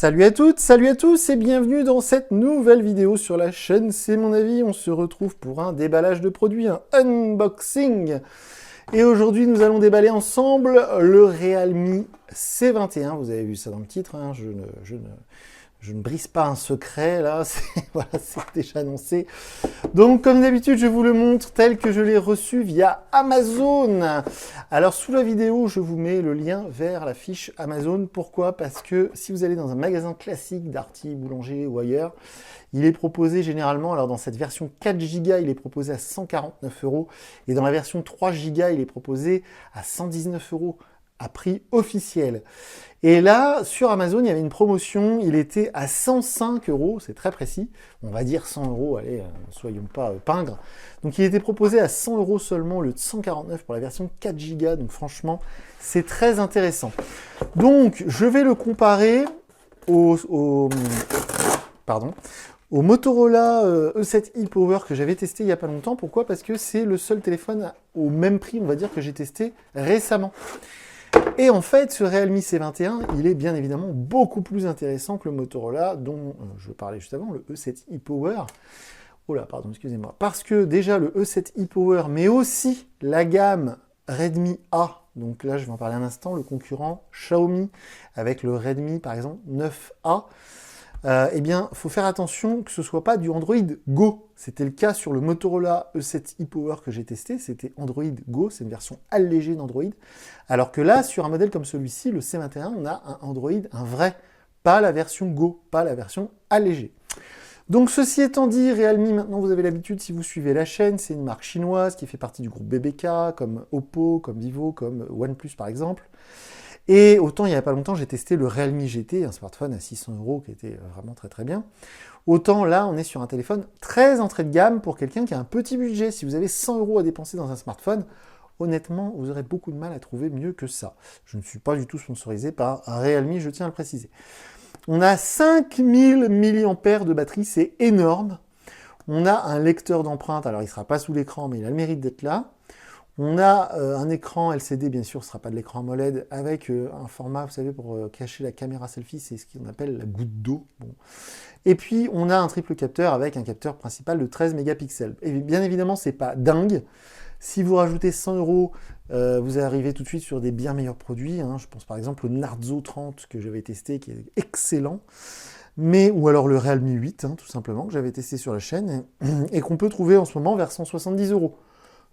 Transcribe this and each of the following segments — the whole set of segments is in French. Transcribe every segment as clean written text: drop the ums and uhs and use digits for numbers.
Salut à toutes, salut à tous et bienvenue dans cette nouvelle vidéo sur la chaîne C'est mon avis. On se retrouve pour un déballage de produits, un unboxing. Et aujourd'hui, nous allons déballer ensemble le Realme C21. Vous avez vu ça dans le titre, hein, je ne brise pas un secret, là, voilà, c'est déjà annoncé. Donc, comme d'habitude, je vous le montre tel que je l'ai reçu via Amazon. Alors, sous la vidéo, je vous mets le lien vers la fiche Amazon. Pourquoi? Parce que si vous allez dans un magasin classique Darty, Boulanger ou ailleurs, il est proposé généralement, alors dans cette version 4 Go, il est proposé à 149 €. Et dans la version 3 Go, il est proposé à 119 € à prix officiel. Et là, sur Amazon, il y avait une promotion, il était à 105 €, c'est très précis, on va dire 100 €, allez, ne soyons pas pingres. Donc il était proposé à 100 € seulement, le 149 pour la version 4 Go, donc franchement, c'est très intéressant. Donc, je vais le comparer au Motorola E7 e-Power que j'avais testé il n'y a pas longtemps. Pourquoi? Parce que c'est le seul téléphone au même prix, on va dire, que j'ai testé récemment. Et en fait, ce Realme C21, il est bien évidemment beaucoup plus intéressant que le Motorola dont je parlais juste avant, le E7 e-Power. Oh là, pardon, excusez-moi. Parce que déjà, le E7 e-Power, mais aussi la gamme Redmi A, donc là, je vais en parler un instant, le concurrent Xiaomi, avec le Redmi, par exemple, 9A, eh bien, il faut faire attention que ce ne soit pas du Android Go. C'était le cas sur le Motorola E7 e-Power que j'ai testé, c'était Android Go, c'est une version allégée d'Android. Alors que là, sur un modèle comme celui-ci, le C21, on a un Android, un vrai, pas la version Go, pas la version allégée. Donc ceci étant dit, Realme, maintenant vous avez l'habitude, si vous suivez la chaîne, c'est une marque chinoise qui fait partie du groupe BBK, comme Oppo, comme Vivo, comme OnePlus par exemple. Et autant il n'y a pas longtemps, j'ai testé le Realme GT, un smartphone à 600 € qui était vraiment très très bien. Autant là, on est sur un téléphone très entrée de gamme pour quelqu'un qui a un petit budget. Si vous avez 100 € à dépenser dans un smartphone, honnêtement, vous aurez beaucoup de mal à trouver mieux que ça. Je ne suis pas du tout sponsorisé par Realme, je tiens à le préciser. On a 5000 mAh de batterie, c'est énorme. On a un lecteur d'empreintes, alors il ne sera pas sous l'écran, mais il a le mérite d'être là. On a un écran LCD, bien sûr, ce ne sera pas de l'écran AMOLED, avec un format, vous savez, pour cacher la caméra selfie, c'est ce qu'on appelle la goutte d'eau. Bon. Et puis, on a un triple capteur avec un capteur principal de 13 mégapixels. Et bien évidemment, ce n'est pas dingue. Si vous rajoutez 100 €, vous arrivez tout de suite sur des bien meilleurs produits. Hein. Je pense par exemple au Narzo 30 que j'avais testé, qui est excellent. Ou alors le Realme 8, hein, tout simplement, que j'avais testé sur la chaîne, et qu'on peut trouver en ce moment vers 170 €.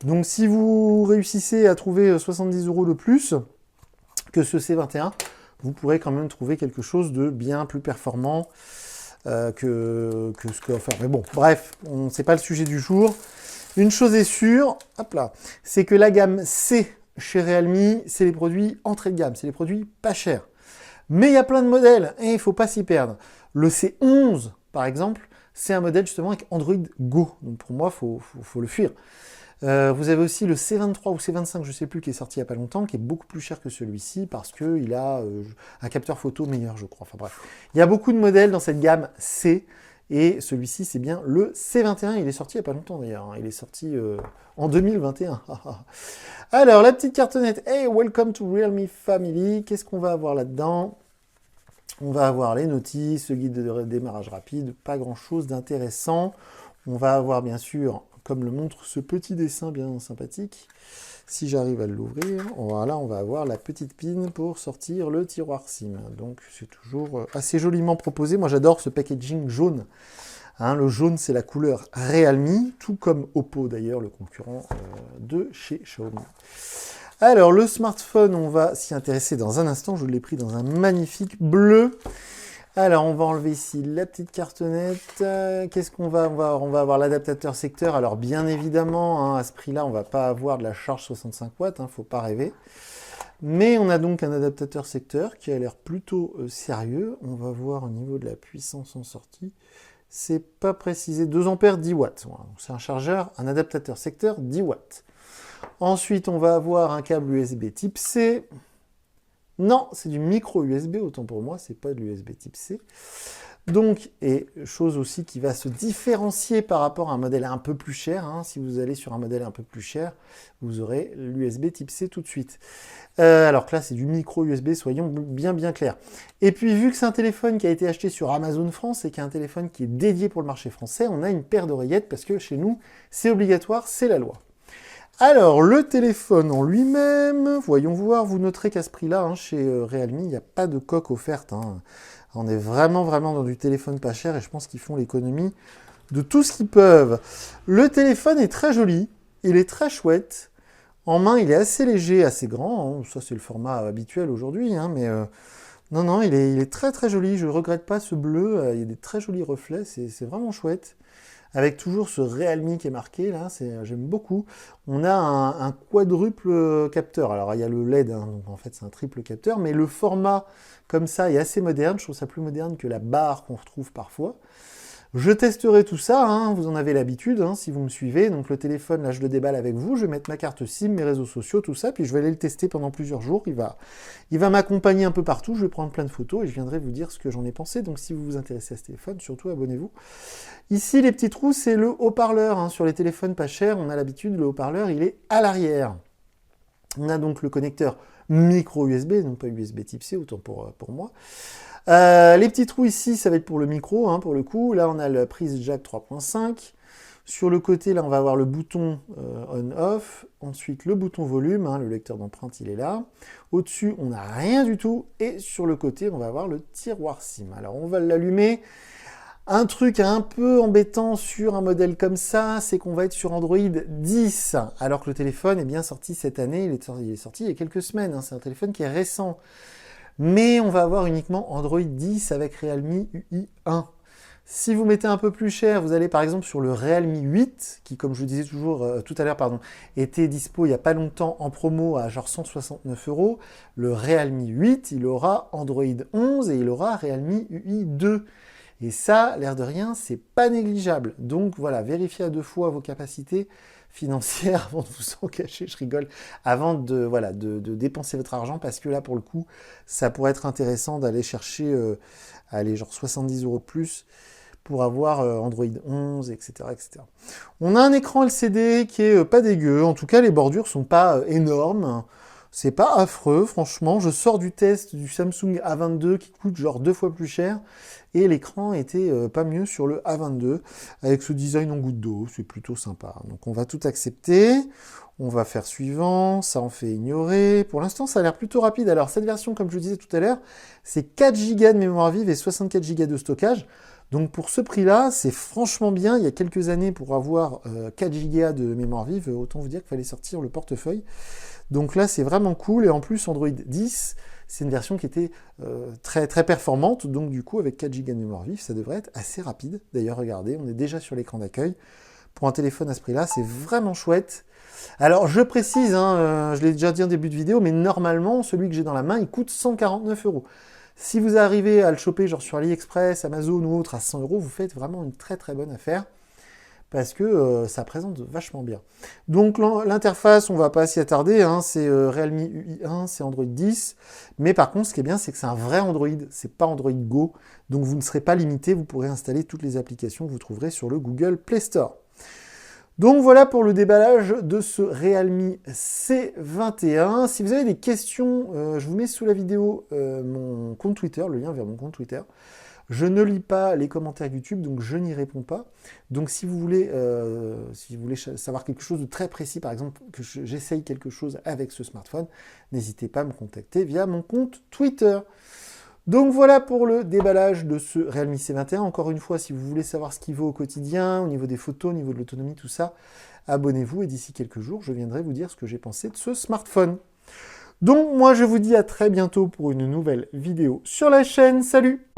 Donc si vous réussissez à trouver 70 € de plus que ce C21, vous pourrez quand même trouver quelque chose de bien plus performant que ce que... Enfin, mais bon, bref, c'est pas le sujet du jour. Une chose est sûre, hop là, c'est que la gamme C chez Realme, c'est les produits entrée de gamme, c'est les produits pas chers. Mais il y a plein de modèles et il ne faut pas s'y perdre. Le C11, par exemple, c'est un modèle justement avec Android Go. Donc pour moi, il faut le fuir. Vous avez aussi le C23 ou C25, je ne sais plus, qui est sorti il n'y a pas longtemps, qui est beaucoup plus cher que celui-ci parce qu'il a un capteur photo meilleur, je crois. Enfin bref, il y a beaucoup de modèles dans cette gamme C, et celui-ci, c'est bien le C21. Il est sorti il n'y a pas longtemps d'ailleurs, hein. Il est sorti en 2021. Alors, la petite cartonnette. Hey, welcome to Realme Family. Qu'est-ce qu'on va avoir là-dedans? On va avoir les notices, le guide de démarrage rapide, pas grand-chose d'intéressant. On va avoir bien sûr, comme le montre ce petit dessin bien sympathique, si j'arrive à l'ouvrir, voilà, on va avoir la petite pin pour sortir le tiroir SIM. Donc c'est toujours assez joliment proposé. Moi j'adore ce packaging jaune. Hein, le jaune c'est la couleur Realme, tout comme Oppo d'ailleurs, le concurrent de chez Xiaomi. Alors le smartphone, on va s'y intéresser dans un instant. Je l'ai pris dans un magnifique bleu. Alors, on va enlever ici la petite cartonnette. Qu'est-ce qu'on va avoir? On va avoir l'adaptateur secteur. Alors, bien évidemment, hein, à ce prix-là, on ne va pas avoir de la charge 65 watts, hein, faut pas rêver. Mais on a donc un adaptateur secteur qui a l'air plutôt sérieux. On va voir au niveau de la puissance en sortie. C'est pas précisé. 2 ampères, 10 watts. Voilà. C'est un chargeur, un adaptateur secteur, 10 watts. Ensuite, on va avoir un câble USB type C. Non, c'est du micro USB, autant pour moi, c'est pas de l'USB type C. Donc, et chose aussi qui va se différencier par rapport à un modèle un peu plus cher, hein, si vous allez sur un modèle un peu plus cher, vous aurez l'USB type C tout de suite. Alors que là, c'est du micro USB, soyons bien clairs. Et puis, vu que c'est un téléphone qui a été acheté sur Amazon France et qui est un téléphone qui est dédié pour le marché français, on a une paire d'oreillettes parce que chez nous, c'est obligatoire, c'est la loi. Alors, le téléphone en lui-même, voyons voir, vous noterez qu'à ce prix-là, hein, chez Realme, il n'y a pas de coque offerte. Hein. On est vraiment dans du téléphone pas cher et je pense qu'ils font l'économie de tout ce qu'ils peuvent. Le téléphone est très joli, il est très chouette. En main, il est assez léger, assez grand. Hein. Ça, c'est le format habituel aujourd'hui, hein, mais non, il est très joli. Je ne regrette pas ce bleu. Il y a des très jolis reflets, c'est vraiment chouette. Avec toujours ce Realme qui est marqué, là, j'aime beaucoup. On a un quadruple capteur. Alors, il y a le LED, hein, donc en fait, c'est un triple capteur, mais le format, comme ça, est assez moderne. Je trouve ça plus moderne que la barre qu'on retrouve parfois. Je testerai tout ça, hein, vous en avez l'habitude, hein, si vous me suivez. Donc le téléphone, là, je le déballe avec vous. Je vais mettre ma carte SIM, mes réseaux sociaux, tout ça, puis je vais aller le tester pendant plusieurs jours. Il va m'accompagner un peu partout. Je vais prendre plein de photos et je viendrai vous dire ce que j'en ai pensé. Donc si vous vous intéressez à ce téléphone, surtout abonnez-vous. Ici, les petits trous, c'est le haut-parleur. Hein. Sur les téléphones pas chers, on a l'habitude, le haut-parleur, il est à l'arrière. On a donc le connecteur micro USB, donc pas USB type C, autant pour moi. Les petits trous ici, ça va être pour le micro, hein, pour le coup. Là, on a la prise jack 3.5. Sur le côté, là, on va avoir le bouton on-off. Ensuite, le bouton volume, hein, le lecteur d'empreinte, il est là. Au-dessus, on n'a rien du tout. Et sur le côté, on va avoir le tiroir SIM. Alors, on va l'allumer. Un truc un peu embêtant sur un modèle comme ça, c'est qu'on va être sur Android 10, alors que le téléphone est bien sorti cette année. Il est sorti il y a quelques semaines. Hein, c'est un téléphone qui est récent. Mais on va avoir uniquement Android 10 avec Realme UI 1. Si vous mettez un peu plus cher, vous allez par exemple sur le Realme 8, qui comme je vous disais tout à l'heure, était dispo il n'y a pas longtemps en promo à genre 169 €. Le Realme 8, il aura Android 11 et il aura Realme UI 2. Et ça, l'air de rien, c'est pas négligeable. Donc voilà, vérifiez à 2 fois vos capacités financière avant de vous en cacher, je rigole, avant de dépenser votre argent, parce que là, pour le coup, ça pourrait être intéressant d'aller chercher, genre 70 € de plus pour avoir Android 11, etc., etc. On a un écran LCD qui est pas dégueu, en tout cas, les bordures sont pas énormes, c'est pas affreux, franchement. Je sors du test du Samsung A22 qui coûte genre 2 fois plus cher, et l'écran était pas mieux sur le A22, avec ce design en goutte d'eau, c'est plutôt sympa. Donc on va tout accepter, on va faire suivant, ça en fait ignorer. Pour l'instant, ça a l'air plutôt rapide. Alors cette version, comme je le disais tout à l'heure, c'est 4 Go de mémoire vive et 64 Go de stockage. Donc pour ce prix-là, c'est franchement bien. Il y a quelques années, pour avoir 4 Go de mémoire vive, autant vous dire qu'il fallait sortir le portefeuille. Donc là, c'est vraiment cool. Et en plus, Android 10, c'est une version qui était très performante. Donc du coup, avec 4 Go de mémoire vive, ça devrait être assez rapide. D'ailleurs, regardez, on est déjà sur l'écran d'accueil. Pour un téléphone à ce prix-là, c'est vraiment chouette. Alors, je précise, hein, je l'ai déjà dit en début de vidéo, mais normalement, celui que j'ai dans la main, il coûte 149 €. Si vous arrivez à le choper genre sur AliExpress, Amazon ou autre à 100 €, vous faites vraiment une très bonne affaire, parce que ça présente vachement bien. Donc l'interface, on va pas s'y attarder, hein, c'est Realme UI 1, c'est Android 10, mais par contre, ce qui est bien, c'est que c'est un vrai Android, c'est pas Android Go, donc vous ne serez pas limité, vous pourrez installer toutes les applications que vous trouverez sur le Google Play Store. Donc voilà pour le déballage de ce Realme C21. Si vous avez des questions, je vous mets sous la vidéo mon compte Twitter, le lien vers mon compte Twitter. Je ne lis pas les commentaires YouTube, donc je n'y réponds pas. Donc si vous voulez savoir quelque chose de très précis, par exemple que j'essaye quelque chose avec ce smartphone, n'hésitez pas à me contacter via mon compte Twitter. Donc voilà pour le déballage de ce Realme C21. Encore une fois, si vous voulez savoir ce qu'il vaut au quotidien, au niveau des photos, au niveau de l'autonomie, tout ça, abonnez-vous et d'ici quelques jours, je viendrai vous dire ce que j'ai pensé de ce smartphone. Donc moi, je vous dis à très bientôt pour une nouvelle vidéo sur la chaîne. Salut!